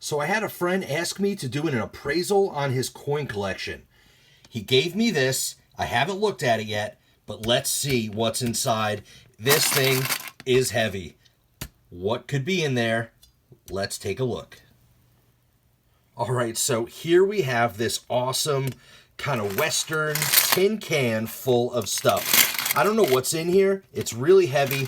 So I had a friend ask me to do an appraisal on his coin collection. He gave me this. I haven't looked at it yet, but let's see what's inside. This thing is heavy. What could be in there? Let's take a look. All right, so here we have this awesome kind of Western tin can full of stuff. I don't know what's in here. It's really heavy,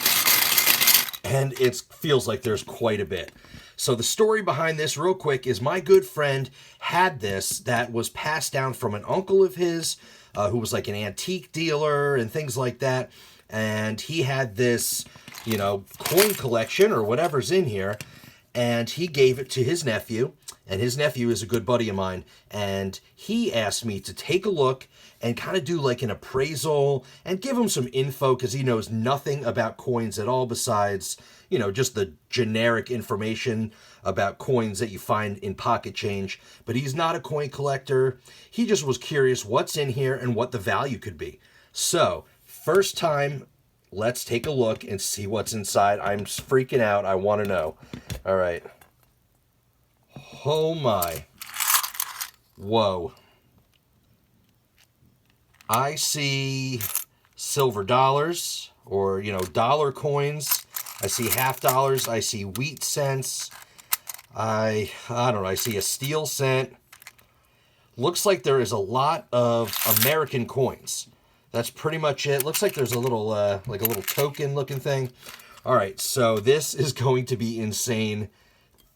and it feels like there's quite a bit. So the story behind this real quick is my good friend had this that was passed down from an uncle of his who was like an antique dealer and things like that. And he had this, coin collection or whatever's in here. And he gave it to his nephew. And his nephew is a good buddy of mine. And he asked me to take a look and kind of do like an appraisal and give him some info because he knows nothing about coins at all besides, just the generic information about coins that you find in pocket change. But he's not a coin collector. He just was curious what's in here and what the value could be. So, first time, let's take a look and see what's inside. I'm freaking out. I want to know. All right. Oh my. Whoa. I see silver dollars or, dollar coins. I see half dollars. I see wheat cents. I don't know. I see a steel cent. Looks like there is a lot of American coins. That's pretty much it. Looks like there's a little, like a little token looking thing. All right. So this is going to be insane.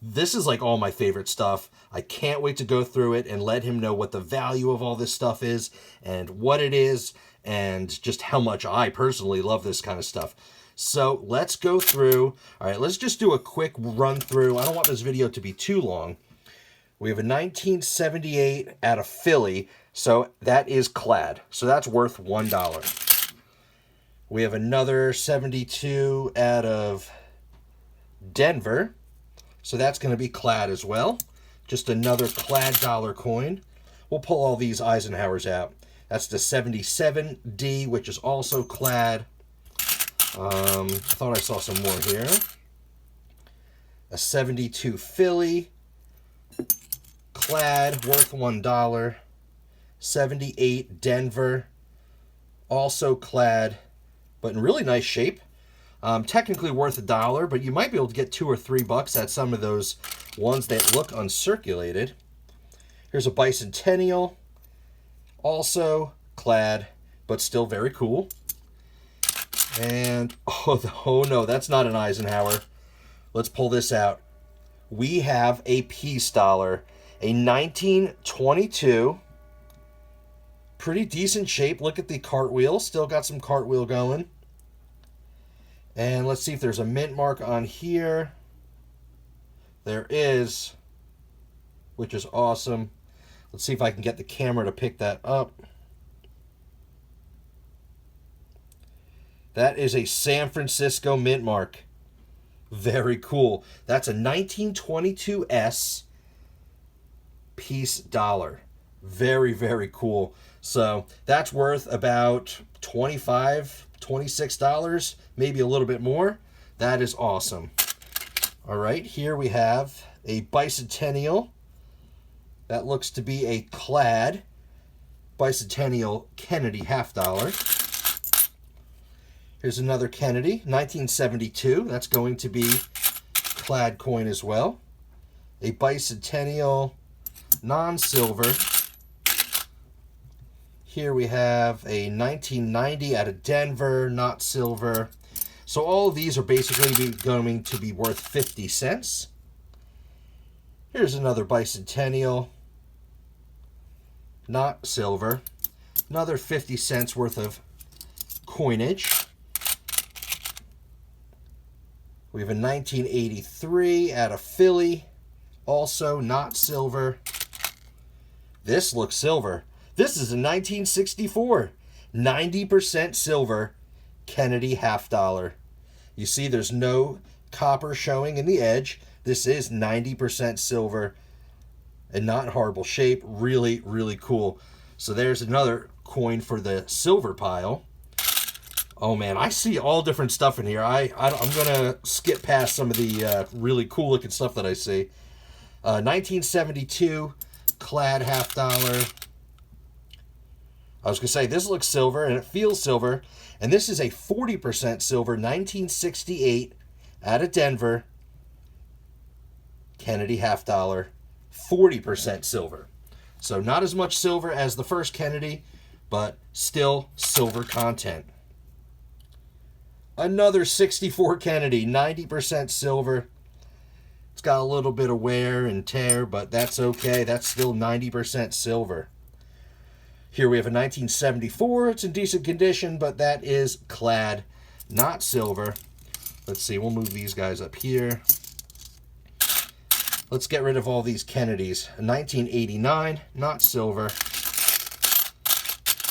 This is like all my favorite stuff. I can't wait to go through it and let him know what the value of all this stuff is and what it is and just how much I personally love this kind of stuff. So let's go through. All right, let's just do a quick run through. I don't want this video to be too long. We have a 1978 out of Philly. So that is Clad. So that's worth $1. We have another 72 out of Denver. So that's going to be Clad as well. Just another Clad dollar coin. We'll pull all these Eisenhowers out. That's the 77D, which is also Clad. I thought I saw some more here. A 72 Philly. Clad, worth $1. 78 Denver. Also Clad, but in really nice shape. Technically worth $1, but you might be able to get $2 or $3 at some of those ones that look uncirculated. Here's a Bicentennial, also Clad, but still very cool. And, oh no, that's not an Eisenhower. Let's pull this out. We have a peace dollar, a 1922. Pretty decent shape. Look at the cartwheel. Still got some cartwheel going. And let's see if there's a mint mark on here. There is, which is awesome. Let's see if I can get the camera to pick that up. That is a San Francisco mint mark. Very cool. That's a 1922S peace dollar. Very, very cool. So that's worth about $25, $26, maybe a little bit more. That is awesome. All right, here we have a Bicentennial. That looks to be a Clad Bicentennial Kennedy half dollar. Here's another Kennedy, 1972. That's going to be Clad coin as well. A Bicentennial non-silver. Here we have a 1990 out of Denver, not silver. So all of these are basically going to be worth 50 cents. Here's another Bicentennial, not silver. Another 50 cents worth of coinage. We have a 1983 out of Philly, also not silver. This looks silver. This is a 1964, 90% silver Kennedy half dollar. You see there's no copper showing in the edge. This is 90% silver and not in horrible shape. Really, really cool. So there's another coin for the silver pile. Oh man, I see all different stuff in here. I'm going to skip past some of the really cool looking stuff that I see. 1972 Clad $50. I was going to say, this looks silver, and it feels silver. And this is a 40% silver, 1968, out of Denver. Kennedy $50, 40% silver. So not as much silver as the first Kennedy, but still silver content. Another 64 Kennedy, 90% silver. It's got a little bit of wear and tear, but that's okay. That's still 90% silver. Here we have a 1974. It's in decent condition, but that is Clad, not silver. Let's see, we'll move these guys up here. Let's get rid of all these Kennedys. A 1989, not silver.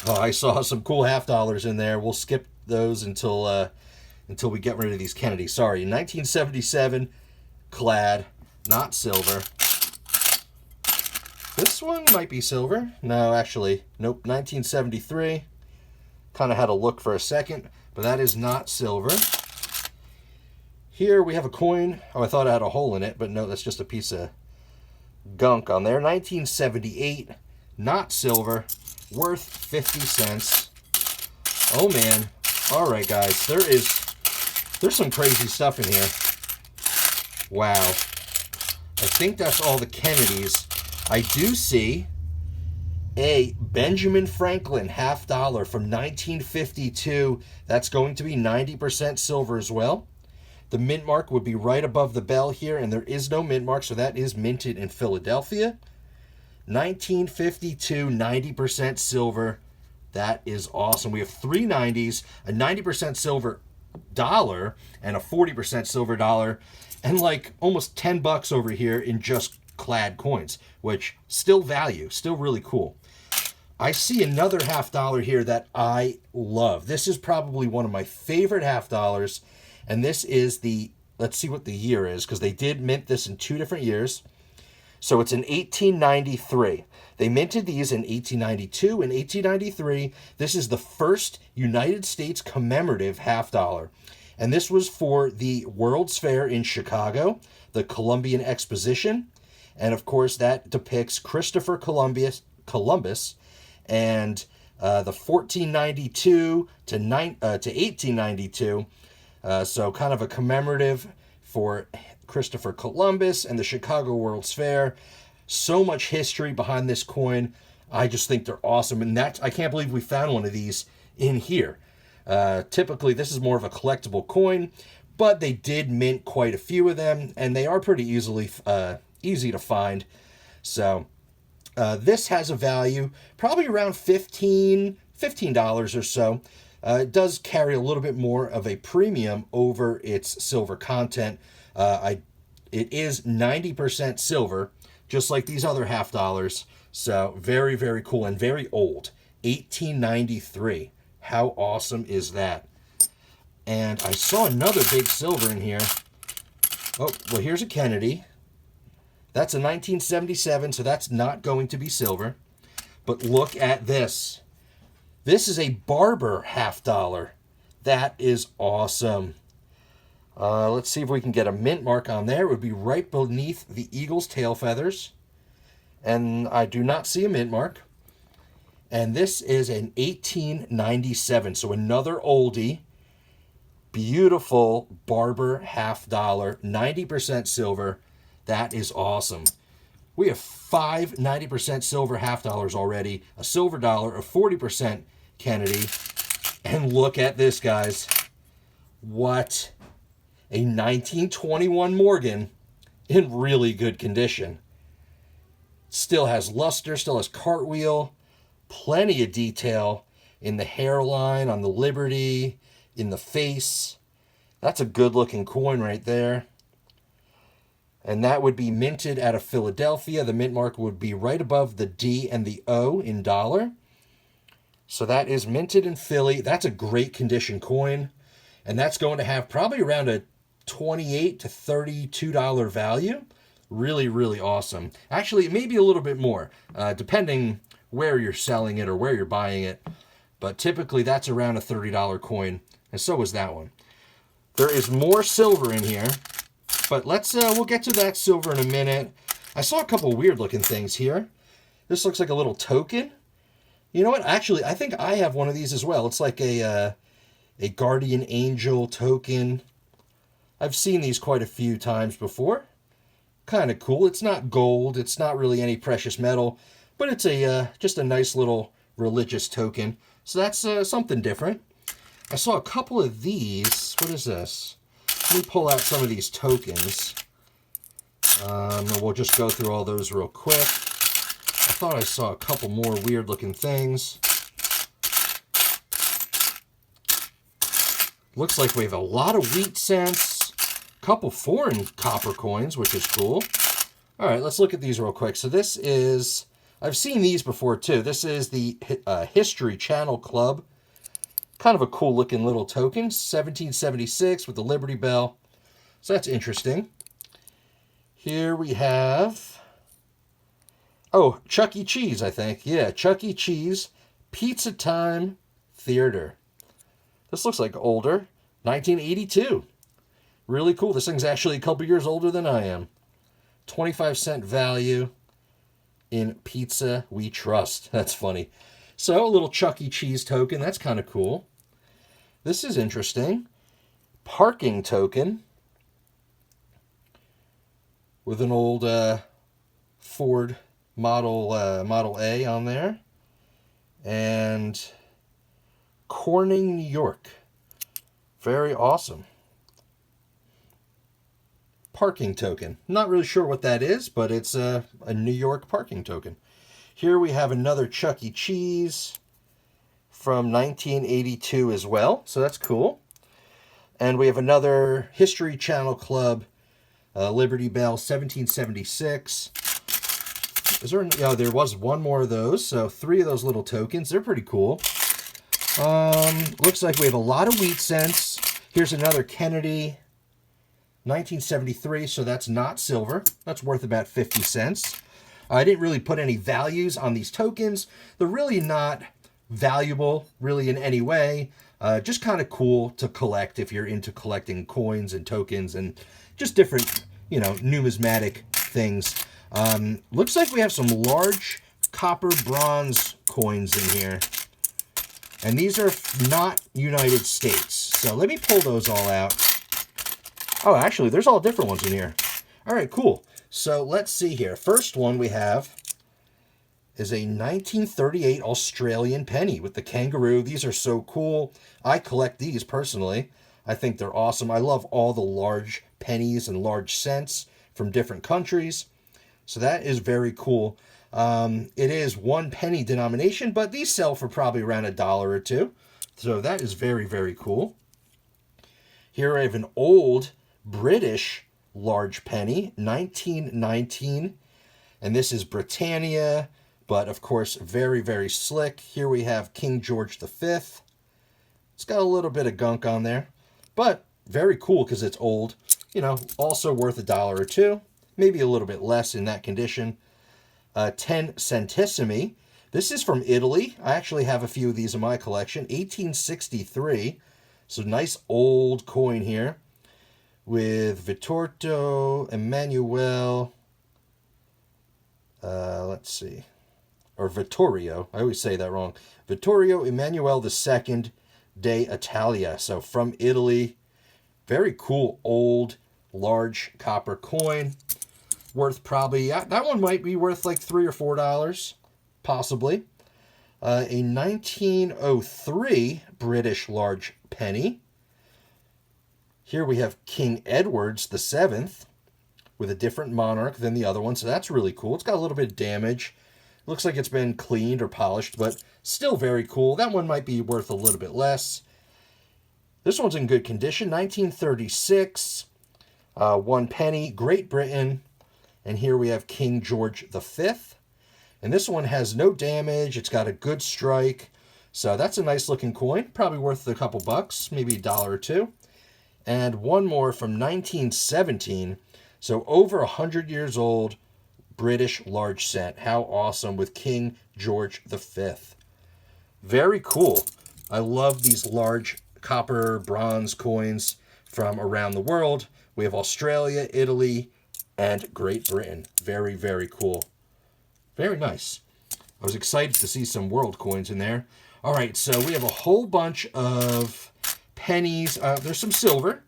Oh, I saw some cool $50 in there. We'll skip those until we get rid of these Kennedys. Sorry, 1977, Clad, not silver. This one might be silver. No, actually, nope, 1973. Kind of had a look for a second, but that is not silver. Here we have a coin. Oh, I thought it had a hole in it, but no, that's just a piece of gunk on there. 1978, not silver, worth 50 cents. Oh, man. All right, guys, there's some crazy stuff in here. Wow. I think that's all the Kennedys. I do see a Benjamin Franklin $50 from 1952. That's going to be 90% silver as well. The mint mark would be right above the bell here, and there is no mint mark, so that is minted in Philadelphia. 1952, 90% silver. That is awesome. We have three 90s, a 90% silver dollar, and a 40% silver dollar, and like almost $10 over here in just Clad coins, which still value, still really cool. I see another $50 here that I love. This is probably one of my favorite $50, and this is the, let's see what the year is, because they did mint this in 2 different years. So it's in 1893. They minted these in 1892 and 1893. This is the first United States commemorative $50. And this was for the World's Fair in Chicago, the Columbian Exposition. And of course, that depicts Christopher Columbus and the 1492 to 1892. So kind of a commemorative for Christopher Columbus and the Chicago World's Fair. So much history behind this coin. I just think they're awesome. And I can't believe we found one of these in here. Typically, this is more of a collectible coin, but they did mint quite a few of them, and they are pretty easy to find. So this has a value probably around $15 or so. It does carry a little bit more of a premium over its silver content. It is 90% silver, just like these other $50. So very, very cool and very old. 1893. How awesome is that? And I saw another big silver in here. Oh, well, here's a Kennedy. That's a 1977, so that's not going to be silver. But look at this. This is a Barber $50. That is awesome. Let's see if we can get a mint mark on there. It would be right beneath the eagle's tail feathers. And I do not see a mint mark. And this is an 1897, so another oldie. Beautiful Barber $50, 90% silver. That is awesome. We have 5 90% silver $50 already, a silver dollar, a 40% Kennedy. And look at this, guys. What? A 1921 Morgan in really good condition. Still has luster, still has cartwheel, plenty of detail in the hairline, on the Liberty, in the face. That's a good looking coin right there. And that would be minted out of Philadelphia. The mint mark would be right above the D and the O in dollar. So that is minted in Philly. That's a great condition coin. And that's going to have probably around a $28 to $32 value. Really, really awesome. Actually, maybe a little bit more, depending where you're selling it or where you're buying it. But typically, that's around a $30 coin. And so is that one. There is more silver in here. But we'll get to that silver in a minute. I saw a couple weird looking things here. This looks like a little token. You know what? Actually, I think I have one of these as well. It's like a guardian angel token. I've seen these quite a few times before. Kind of cool. It's not gold. It's not really any precious metal, but it's just a nice little religious token. So that's something different. I saw a couple of these. What is this? Let me pull out some of these tokens. We'll just go through all those real quick. I thought I saw a couple more weird looking things. Looks like we have a lot of wheat cents, a couple foreign copper coins, which is cool. All right, let's look at these real quick. So this is, I've seen these before too. This is the History Channel Club. Kind of a cool looking little token, 1776 with the Liberty Bell. So that's interesting. Here we have, oh, Chuck E. Cheese, I think. Yeah, Chuck E. Cheese, Pizza Time Theater. This looks like older, 1982. Really cool. This thing's actually a couple years older than I am. 25-cent value. In pizza we trust. That's funny. So a little Chuck E. Cheese token. That's kind of cool. This is interesting. Parking token. With an old Ford Model A on there. And Corning, New York. Very awesome. Parking token. Not really sure what that is, but it's a New York parking token. Here we have another Chuck E. Cheese from 1982 as well, so that's cool. And we have another History Channel Club, Liberty Bell, 1776. Is there? Oh, there was one more of those, so 3 of those little tokens. They're pretty cool. Looks like we have a lot of wheat cents. Here's another Kennedy, 1973, so that's not silver. That's worth about 50 cents. I didn't really put any values on these tokens. They're really not valuable, really, in any way. Just kind of cool to collect if you're into collecting coins and tokens and just different, you know, numismatic things. Looks like we have some large copper bronze coins in here. And these are not United States. So let me pull those all out. Oh, actually, there's all different ones in here. All right, cool. So let's see here. First one we have is a 1938 Australian penny with the kangaroo. These are so cool. I collect these personally. I think they're awesome. I love all the large pennies and large cents from different countries. So that is very cool. It is 1 penny denomination, but these sell for probably around $1 or $2. So that is very, very cool. Here I have an old British large penny, 1919. And this is Britannia, but of course, very, very slick. Here we have King George V. It's got a little bit of gunk on there, but very cool because it's old. You know, also worth $1 or $2. Maybe a little bit less in that condition. 10 centesimi. This is from Italy. I actually have a few of these in my collection. 1863. So nice old coin here. With Vittorio Emanuele. Let's see. Or Vittorio. I always say that wrong. Vittorio Emanuele II de Italia. So from Italy. Very cool old large copper coin. Worth probably, that one might be worth like $3 or $4. Possibly. A 1903 British large penny. Here we have King Edwards VII with a different monarch than the other one. So that's really cool. It's got a little bit of damage. Looks like it's been cleaned or polished, but still very cool. That one might be worth a little bit less. This one's in good condition. 1936. 1 penny. Great Britain. And here we have King George V. And this one has no damage. It's got a good strike. So that's a nice looking coin. Probably worth a couple bucks. Maybe $1 or $2. And one more from 1917. So over 100 years old. British large cent. How awesome with King George V. Very cool. I love these large copper bronze coins from around the world. We have Australia, Italy, and Great Britain. Very, very cool. Very nice. I was excited to see some world coins in there. All right, so we have a whole bunch of pennies. There's some silver.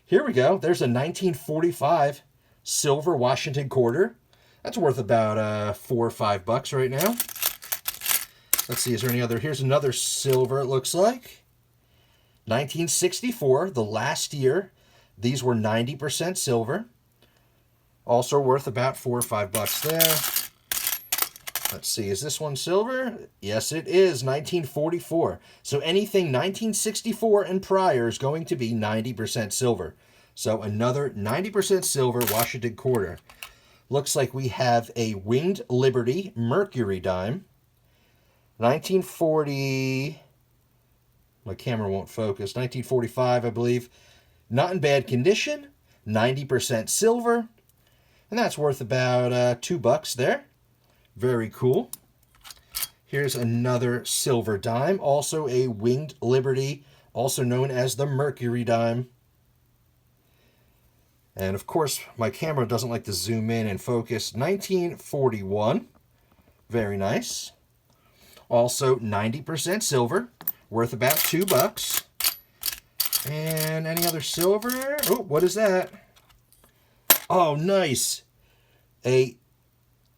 Here we go. There's a 1945 silver Washington quarter. That's worth about $4 or $5 right now. Let's see, is there any other? Here's another silver, it looks like. 1964, the last year. These were 90% silver. Also worth about $4 or $5 there. Let's see, is this one silver? Yes, it is, 1944. So anything 1964 and prior is going to be 90% silver. So another 90% silver Washington quarter. Looks like we have a Winged Liberty Mercury dime. 1940, my camera won't focus, 1945, I believe. Not in bad condition, 90% silver. And that's worth about $2 there. Very cool. Here's another silver dime, also a Winged Liberty, also known as the Mercury dime. And of course, my camera doesn't like to zoom in and focus. 1941, very nice. Also 90% silver, worth about $2. And any other silver? Oh, what is that? Oh, nice. A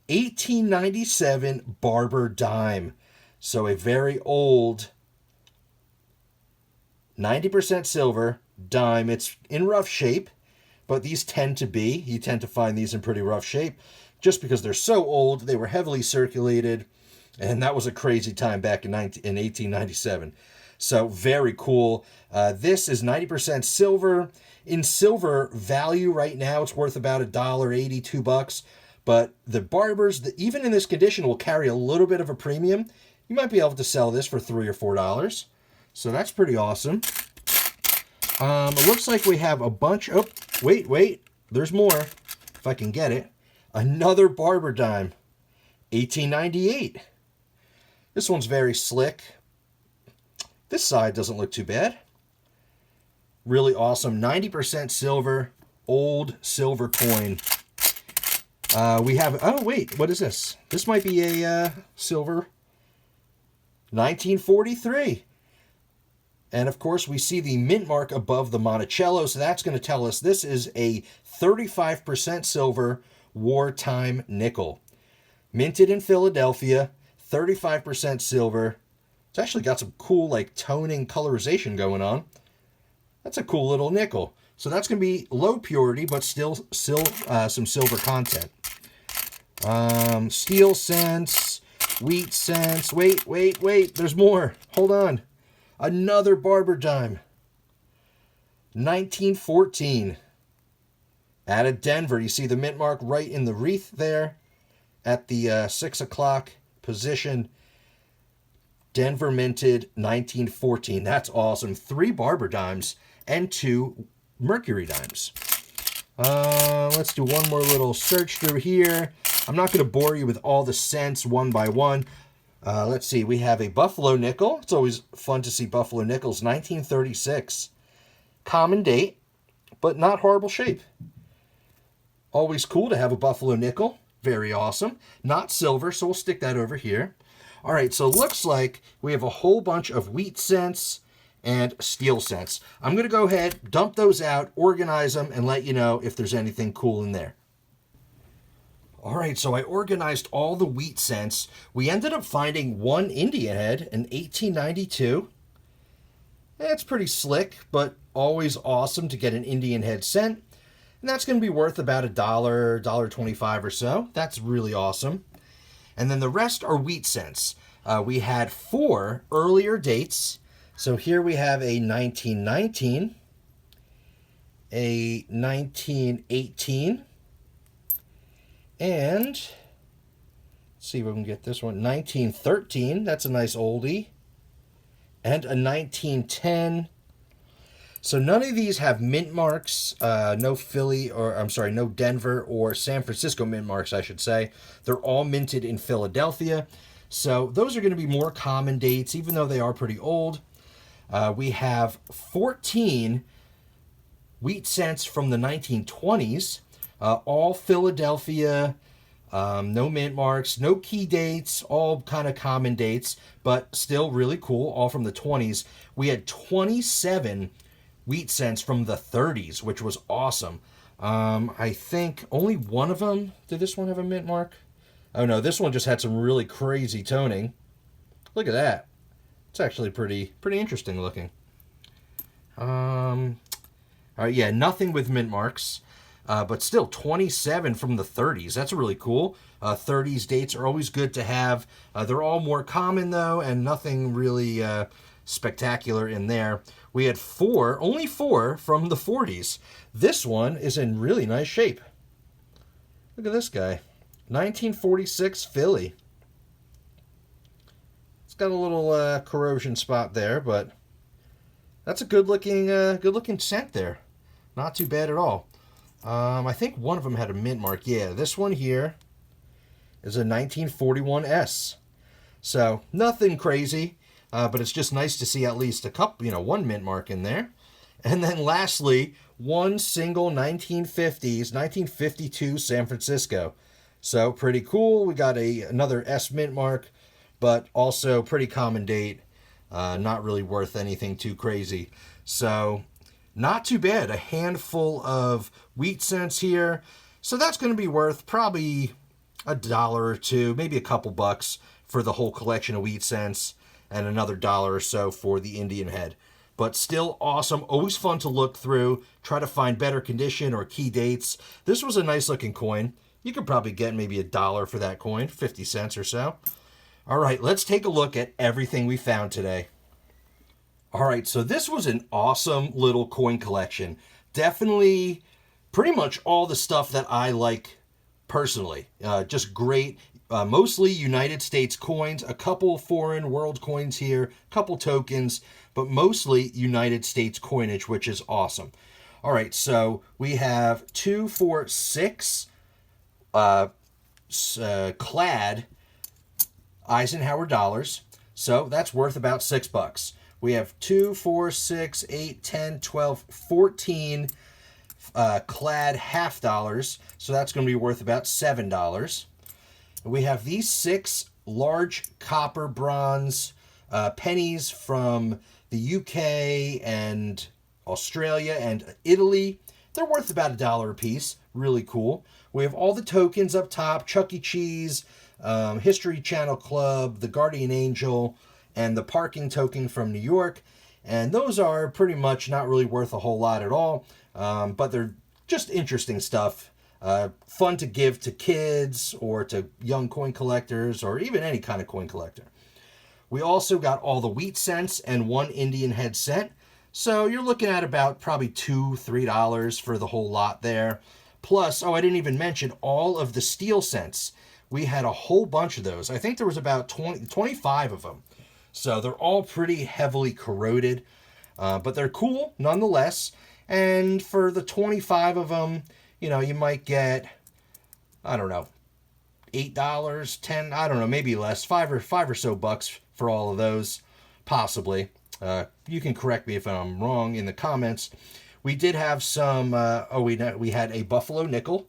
1897 Barber Dime. So a very old 90% silver dime. It's in rough shape, but these tend to be. You tend to find these in pretty rough shape just because they're so old. They were heavily circulated, and that was a crazy time back in 1897. So very cool. This is 90% silver. In silver value right now, it's worth about $1.80, $2. But the Barbers, even in this condition, will carry a little bit of a premium. You might be able to sell this for $3 or $4. So that's pretty awesome. It looks like we have a bunch. Oh, wait. There's more. If I can get it. Another Barber Dime. 1898. This one's very slick. This side doesn't look too bad. Really awesome. 90% silver. Old silver coin. We have, oh wait, what is this? This might be a silver 1943. And of course we see the mint mark above the Monticello, so that's going to tell us this is a 35% silver wartime nickel. Minted in Philadelphia, 35% silver. It's actually got some cool like toning colorization going on. That's a cool little nickel. So that's going to be low purity, but still some silver content. Steel cents, wheat cents. Wait. There's more. Hold on. Another Barber Dime. 1914. Out of Denver. You see the mint mark right in the wreath there at the 6 o'clock position. Denver minted 1914. That's awesome. 3 Barber Dimes and 2 Mercury dimes. Let's do one more little search through here. I'm not going to bore you with all the cents one by one. Let's see. We have a Buffalo nickel. It's always fun to see Buffalo nickels. 1936. Common date, but not horrible shape. Always cool to have a Buffalo nickel. Very awesome. Not silver, so we'll stick that over here. All right, so it looks like we have a whole bunch of wheat cents and steel cents. I'm going to go ahead, dump those out, organize them, and let you know if there's anything cool in there. All right, so I organized all the wheat cents. We ended up finding one Indian head in 1892. That's pretty slick, but always awesome to get an Indian head cent. And that's going to be worth about $1, $1.25 or so. That's really awesome. And then the rest are wheat cents. We had 4 earlier dates. So here we have a 1919, a 1918, and let's see if we can get this one, 1913. That's a nice oldie. And a 1910. So none of these have mint marks, no Denver or San Francisco mint marks, I should say. They're all minted in Philadelphia. So those are going to be more common dates, even though they are pretty old. We have 14 wheat cents from the 1920s. All Philadelphia, no mint marks, no key dates, all kind of common dates, but still really cool, all from the 20s. We had 27 wheat cents from the 30s, which was awesome. I think only one of them, did this one have a mint mark? Oh no, this one just had some really crazy toning. Look at that. It's actually pretty interesting looking. All right, yeah, nothing with mint marks. But still, 27 from the 30s. That's really cool. 30s dates are always good to have. They're all more common, though, and nothing really spectacular in there. We had only four from the 40s. This one is in really nice shape. Look at this guy. 1946 Philly. It's got a little corrosion spot there, but that's a good-looking cent there. Not too bad at all. I think one of them had a mint mark. Yeah, this one here is a 1941 S. So nothing crazy, but it's just nice to see at least a couple, one mint mark in there. And then lastly, one single 1952 San Francisco. So pretty cool. We got another S mint mark, but also pretty common date. Not really worth anything too crazy. So not too bad. A handful of wheat cents here. So that's going to be worth probably $1 or $2, maybe a couple bucks for the whole collection of wheat cents, and another $1 or so for the Indian head. But still awesome. Always fun to look through, try to find better condition or key dates. This was a nice looking coin. You could probably get maybe $1 for that coin, 50 cents or so. All right, let's take a look at everything we found today. All right, so this was an awesome little coin collection. Definitely pretty much all the stuff that I like personally. Just great, mostly United States coins, a couple foreign world coins here, a couple tokens, but mostly United States coinage, which is awesome. All right, so we have 2, 4, 6 Clad Eisenhower dollars. So that's worth about $6. We have 2, 4, 6, 8, 10, 12, 14 Clad half dollars. So that's going to be worth about $7. We have these 6 large copper bronze pennies from the UK and Australia and Italy. They're worth about $1 a piece. Really cool. We have all the tokens up top: Chuck E. Cheese, History Channel Club, the Guardian Angel, and the parking token from New York. And those are pretty much not really worth a whole lot at all, but they're just interesting stuff. Fun to give to kids or to young coin collectors or even any kind of coin collector. We also got all the wheat cents and 1 Indian head cent. So you're looking at about probably $2, $3 for the whole lot there. Plus, I didn't even mention all of the steel cents. We had a whole bunch of those. I think there was about 25 of them. So they're all pretty heavily corroded, but they're cool nonetheless. And for the 25 of them, you might get, I don't know, $8, $10, I don't know, maybe less, five or so bucks for all of those, possibly. You can correct me if I'm wrong in the comments. We did have some, we had a Buffalo nickel,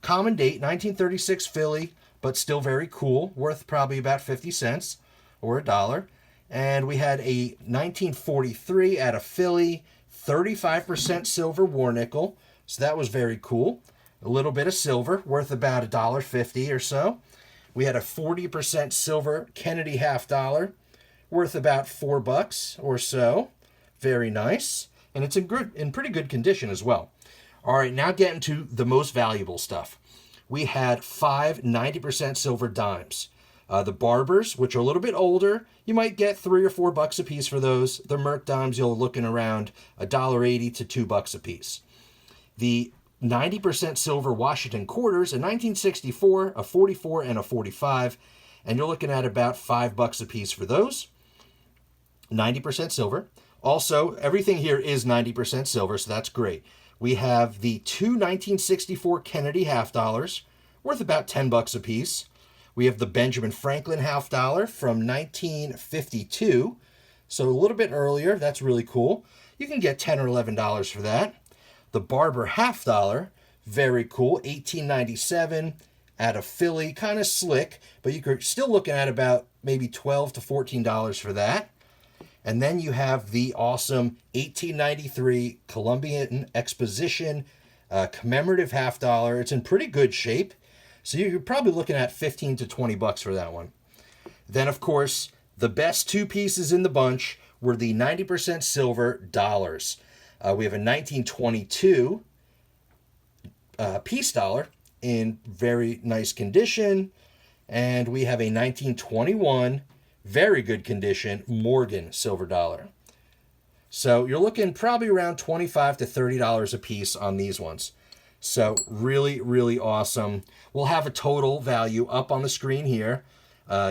common date, 1936 Philly, but still very cool, worth probably about 50 cents or $1. And we had a 1943 out of Philly, 35% silver war nickel, so that was very cool. A little bit of silver, worth about $1.50 or so. We had a 40% silver Kennedy half dollar, worth about $4 or so. Very nice. And it's in pretty good condition as well. All right, now getting to the most valuable stuff. We had 5 90% silver dimes. The Barbers, which are a little bit older, you might get $3 or $4 a piece for those. The Merc dimes, you're looking around $1.80 to $2 a piece. The 90% silver Washington quarters, a 1964, a 44, and a 45, and you're looking at about $5 a piece for those. 90% silver. Also, everything here is 90% silver, so that's great. We have the 2 1964 Kennedy half dollars, worth about $10 a piece. We have the Benjamin Franklin half dollar from 1952, so a little bit earlier. That's really cool. You can get $10 or $11 for that. The Barber half dollar Very cool. $18.97 out of Philly. Kind of slick, but you're still looking at about maybe $12 to $14 for that. And then you have the awesome $18.93 Columbian Exposition commemorative half dollar. It's in pretty good shape. So you're probably looking at 15 to 20 bucks for that one. Then, of course, the best two pieces in the bunch were the 90% silver dollars. We have a 1922 peace dollar in very nice condition. And we have a 1921 very good condition Morgan silver dollar. So you're looking probably around $25 to $30 a piece on these ones. So really, really awesome. We'll have a total value up on the screen here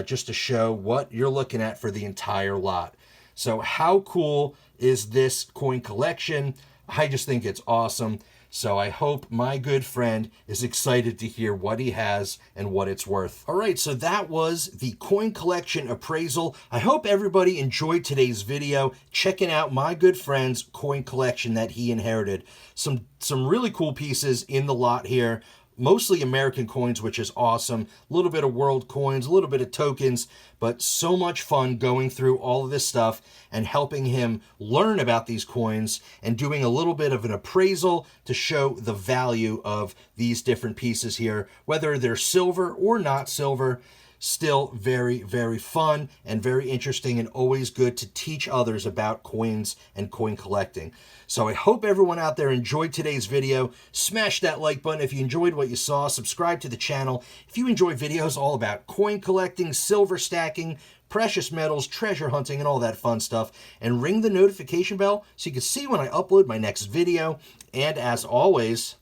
just to show what you're looking at for the entire lot. So how cool is this coin collection? I just think it's awesome. So I hope my good friend is excited to hear what he has and what it's worth. All right, so that was the coin collection appraisal. I hope everybody enjoyed today's video, checking out my good friend's coin collection that he inherited. Some really cool pieces in the lot here. Mostly American coins, which is awesome. A little bit of world coins, a little bit of tokens, but so much fun going through all of this stuff and helping him learn about these coins and doing a little bit of an appraisal to show the value of these different pieces here, whether they're silver or not silver. Still very, very fun and very interesting, and always good to teach others about coins and coin collecting. So I hope everyone out there enjoyed today's video. Smash that like button if you enjoyed what you saw. Subscribe to the channel if you enjoy videos all about coin collecting, silver stacking, precious metals, treasure hunting, and all that fun stuff. And ring the notification bell so you can see when I upload my next video. And as always,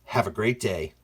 have a great day.